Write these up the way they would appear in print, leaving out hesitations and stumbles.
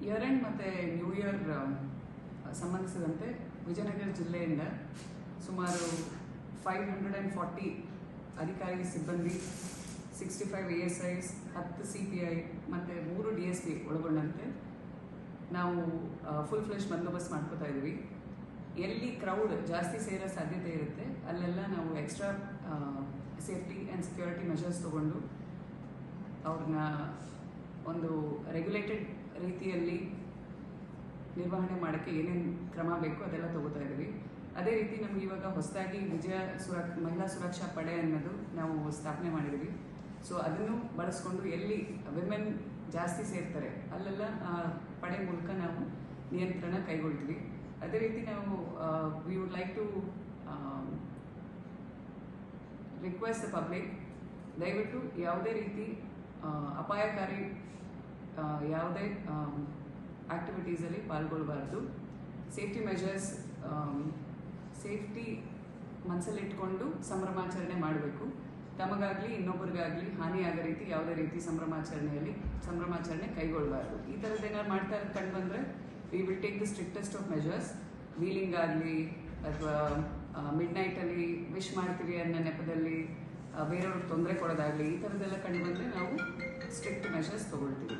Year end ಮತ್ತು new year ಸಂಬಂಧಿಸಿದಂತೆ ವಿಜಯನಗರ ಜಿಲ್ಲೆಯಿಂದ ಸುಮಾರು 540 ಅಧಿಕಾರಿ ಸಿಬ್ಬಂದಿ, 65 ASIs, 10 CPI ಮತ್ತು 3 DSP ಒಳಗೊಂಡಂತೆ ನಾವು ಫುಲ್ ಫ್ಲೆಶ್ ಬಂದೋಬಸ್ತ್ ಮಾಡ್ಕೋತಾ ಇದ್ವಿ. ಎಲ್ಲಿ ಕ್ರೌಡ್ ಜಾಸ್ತಿ ಸೇರೋ ಸಾಧ್ಯತೆ ಇರುತ್ತೆ ಅಲ್ಲೆಲ್ಲ ನಾವು extra safety and security measures ತೊಗೊಂಡು ಅವ್ರನ್ನ ಒಂದು ರೆಗ್ಯುಲೇಟೆಡ್ ರೀತಿಯಲ್ಲಿ ನಿರ್ವಹಣೆ ಮಾಡೋಕ್ಕೆ ಏನೇನು ಕ್ರಮ ಬೇಕು ಅದೆಲ್ಲ ತಗೋತಾ ಇದ್ದೀವಿ. ಅದೇ ರೀತಿ ನಮ್ಗೆ ಇವಾಗ ಹೊಸದಾಗಿ ಮಹಿಳಾ ಸುರಕ್ಷಾ ಪಡೆ ಅನ್ನೋದು ನಾವು ಸ್ಥಾಪನೆ ಮಾಡಿದ್ದೀವಿ. ಸೊ ಅದನ್ನು ಬಳಸ್ಕೊಂಡು ಎಲ್ಲಿ ವಿಮೆನ್ ಜಾಸ್ತಿ ಸೇರ್ತಾರೆ ಅಲ್ಲೆಲ್ಲ ಪಡೆ ಮೂಲಕ ನಾವು ನಿಯಂತ್ರಣ ಕೈಗೊಳ್ತೀವಿ. ಅದೇ ರೀತಿ ನಾವು we would like to request the public, ದಯವಿಟ್ಟು ಯಾವುದೇ ರೀತಿ ಅಪಾಯಕಾರಿ ಯಾವುದೇ ಆ್ಯಕ್ಟಿವಿಟೀಸಲ್ಲಿ ಪಾಲ್ಗೊಳ್ಳಬಾರ್ದು. ಸೇಫ್ಟಿ ಮೆಷರ್ಸ್, ಸೇಫ್ಟಿ ಮನಸ್ಸಲ್ಲಿಟ್ಕೊಂಡು ಸಂಭ್ರಮಾಚರಣೆ ಮಾಡಬೇಕು. ತಮಗಾಗಲಿ ಇನ್ನೊಬ್ಬರಿಗಾಗಲಿ ಹಾನಿಯಾಗೋ ರೀತಿ ಯಾವುದೇ ರೀತಿ ಸಂಭ್ರಮಾಚರಣೆ ಕೈಗೊಳ್ಳಬಾರ್ದು. ಈ ಥರದ್ದೇನಾದ್ರು ಮಾಡ್ತಾ ಕಂಡು ಬಂದರೆ we will take the strictest of measures. Wheeling ಆಗಲಿ ಅಥವಾ ಮಿಡ್ ನೈಟಲ್ಲಿ ವಿಶ್ ಮಾಡ್ತೀವಿ ಅನ್ನೋ ನೆಪದಲ್ಲಿ ಬೇರೆಯವ್ರಿಗೆ ತೊಂದರೆ ಕೊಡೋದಾಗಲಿ ಈ ಥರದ್ದೆಲ್ಲ ಕಂಡು ಬಂದರೆ ನಾವು ಸ್ಟ್ರಿಕ್ಟ್ ಮೆಷರ್ಸ್ ತೊಗೊಳ್ತೀವಿ.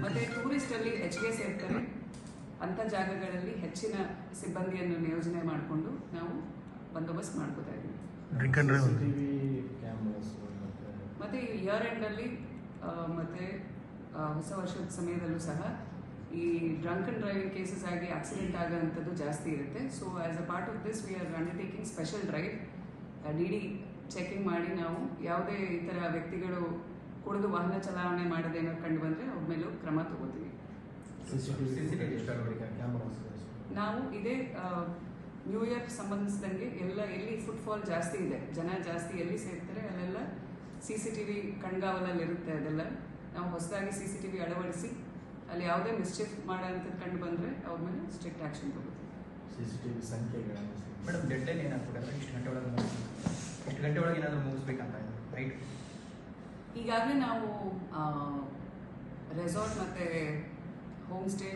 ಮತ್ತು ಟೂರಿಸ್ಟಲ್ಲಿ ಹೆಚ್ಚಿಗೆ ಸೇರ್ತಾರೆ ಅಂಥ ಜಾಗಗಳಲ್ಲಿ ಹೆಚ್ಚಿನ ಸಿಬ್ಬಂದಿಯನ್ನು ನಿಯೋಜನೆ ಮಾಡಿಕೊಂಡು ನಾವು ಬಂದೋಬಸ್ತ್ ಮಾಡ್ಕೋತಾ ಇದ್ದೀವಿ. ಮತ್ತು ಇಯರ್ ಎಂಡಲ್ಲಿ ಮತ್ತು ಹೊಸ ವರ್ಷದ ಸಮಯದಲ್ಲೂ ಸಹ ಈ ಡ್ರಂಕ್ ಆ್ಯಂಡ್ ಡ್ರೈವಿಂಗ್ ಕೇಸಸ್ ಆಗಿ ಆಕ್ಸಿಡೆಂಟ್ ಆಗೋಂಥದ್ದು ಜಾಸ್ತಿ ಇರುತ್ತೆ. So as a part of this we are undertaking special drive. DD checking ಮಾಡಿ ನಾವು ಯಾವುದೇ ಈ ಥರ ವ್ಯಕ್ತಿಗಳು ಕುಡಿದು ವಾಹನ ಚಲಾವಣೆ ಮಾಡೋದೇನೋ ಕಂಡು ಬಂದರೆ ಅವ್ರ ಮೇಲೂ ಕ್ರಮ ತಗೋತೀವಿ. ನಾವು ಇದೇ ನ್ಯೂ ಇಯರ್ ಸಂಬಂಧಿಸಿದಂಗೆ ಎಲ್ಲಿ ಫುಟ್ಫಾಲ್ ಜಾಸ್ತಿ ಇದೆ, ಜನ ಜಾಸ್ತಿ ಎಲ್ಲಿ ಸೇರ್ತಾರೆ ಅಲ್ಲೆಲ್ಲ CCTV ಕಣ್ಗಾವಲಲ್ಲಿರುತ್ತೆ. ಅದೆಲ್ಲ ನಾವು ಹೊಸದಾಗಿ CCTV ಅಳವಡಿಸಿ ಅಲ್ಲಿ ಯಾವುದೇ ಮಿಸ್ಚೀಫ್ ಮಾಡೋಂಥದ್ದು ಕಂಡು ಬಂದರೆ ಅವ್ರ ಮೇಲೆ ಸ್ಟ್ರಿಕ್ಟ್ ಆ್ಯಕ್ಷನ್ ತಗೋತೀವಿ. CCTV ಸಂಖ್ಯೆಗಳು ಮೇಡಮ್, ಡೆಡ್ ಲೈನ್ ಏನಾಗ್ತದೆ? ಇಷ್ಟು ಗಂಟೆ ಒಳಗೆ ಏನಾದರೂ ಮುಗಿಸ್ಬೇಕಂತ ರೈಟ್? ಈಗಾಗಲೇ ನಾವು ರೆಸಾರ್ಟ್ ಮತ್ತು ಹೋಮ್ ಸ್ಟೇ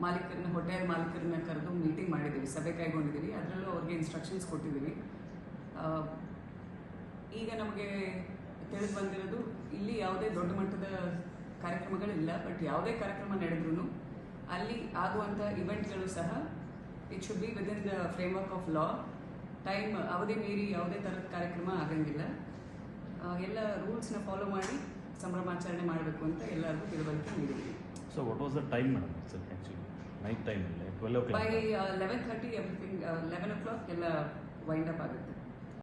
ಮಾಲೀಕರನ್ನ, ಹೋಟೆಲ್ ಮಾಲೀಕರನ್ನ ಕರೆದು ಮೀಟಿಂಗ್ ಮಾಡಿದ್ದೀವಿ, ಸಭೆ ಕೈಗೊಂಡಿದ್ದೀವಿ. ಅದರಲ್ಲೂ ಅವ್ರಿಗೆ ಇನ್ಸ್ಟ್ರಕ್ಷನ್ಸ್ ಕೊಟ್ಟಿದ್ದೀವಿ. ಈಗ ನಮಗೆ ತಿಳಿದು ಬಂದಿರೋದು ಇಲ್ಲಿ ಯಾವುದೇ ದೊಡ್ಡ ಮಟ್ಟದ ಕಾರ್ಯಕ್ರಮಗಳಿಲ್ಲ. ಬಟ್ ಯಾವುದೇ ಕಾರ್ಯಕ್ರಮ ನಡೆದ್ರೂ ಅಲ್ಲಿ ಆಗುವಂಥ ಇವೆಂಟ್ಗಳು ಸಹ it should be within the framework of law. Time ಅವಧಿ ಮೀರಿ ಯಾವುದೇ ಥರದ ಕಾರ್ಯಕ್ರಮ ಆಗಂಗಿಲ್ಲ. ಎಲ್ಲ ರೂಲ್ಸ್ನ ಫಾಲೋ ಮಾಡಿ ಸಂಭ್ರಮಾಚರಣೆ ಮಾಡಬೇಕು ಅಂತ ಎಲ್ಲರಿಗೂ ತಿಳುವಳಿಕೆ ನೀಡಿದ್ದೀವಿ. So what was the time, madam? Actually, night time, 12 o'clock. By 11:30 everything, 11 o'clock ಎಲ್ಲ ವೈಂಡ್ ಅಪ್ ಆಗುತ್ತೆ.